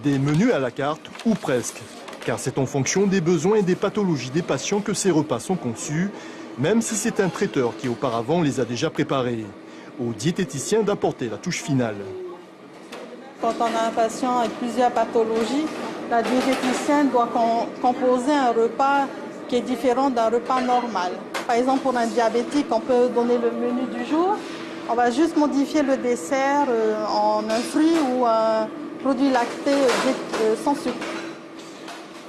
Des menus à la carte, ou presque. Car c'est en fonction des besoins et des pathologies des patients que ces repas sont conçus, même si c'est un traiteur qui auparavant les a déjà préparés. Au diététicien d'apporter la touche finale. Quand on a un patient avec plusieurs pathologies, la diététicienne doit composer un repas qui est différent d'un repas normal. Par exemple, pour un diabétique, on peut donner le menu du jour. On va juste modifier le dessert en un fruit ou un produit lacté sans sucre.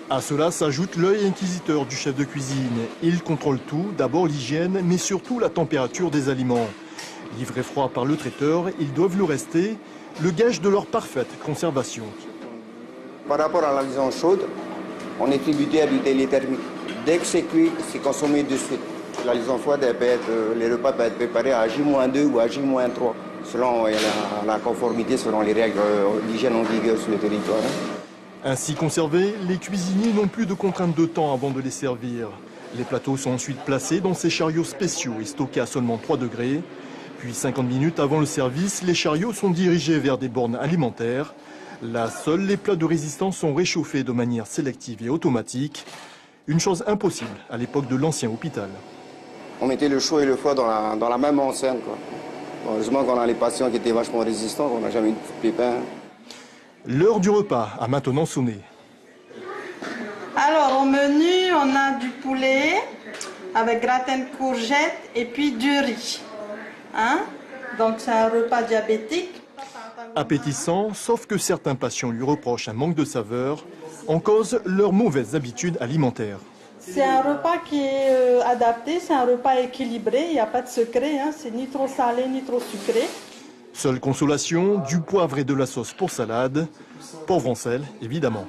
À cela s'ajoute l'œil inquisiteur du chef de cuisine. Il contrôle tout, d'abord l'hygiène, mais surtout la température des aliments. Livrés froids par le traiteur, ils doivent le rester, le gage de leur parfaite conservation. Par rapport à la liaison chaude, on est tributaire du délai thermique. Dès que c'est cuit, c'est consommé de suite. La liaison froide, les repas peuvent être préparés à J-2 ou à J-3, selon la conformité, selon les règles d'hygiène en vigueur sur le territoire. Ainsi conservés, les cuisiniers n'ont plus de contraintes de temps avant de les servir. Les plateaux sont ensuite placés dans ces chariots spéciaux et stockés à seulement 3 degrés. Puis 50 minutes avant le service, les chariots sont dirigés vers des bornes alimentaires. Là, seuls les plats de résistance sont réchauffés de manière sélective et automatique. Une chose impossible à l'époque de l'ancien hôpital. On mettait le chaud et le froid dans la même enceinte, quoi. Heureusement qu'on a les patients qui étaient vachement résistants, on n'a jamais eu de pépins. L'heure du repas a maintenant sonné. Alors, au menu, on a du poulet avec gratin de courgettes et puis du riz. Donc, c'est un repas diabétique. Appétissant, sauf que certains patients lui reprochent un manque de saveur, en cause leurs mauvaises habitudes alimentaires. C'est un repas qui est adapté, c'est un repas équilibré, il n'y a pas de secret, c'est ni trop salé ni trop sucré. Seule consolation, du poivre et de la sauce pour salade, pauvre en sel évidemment.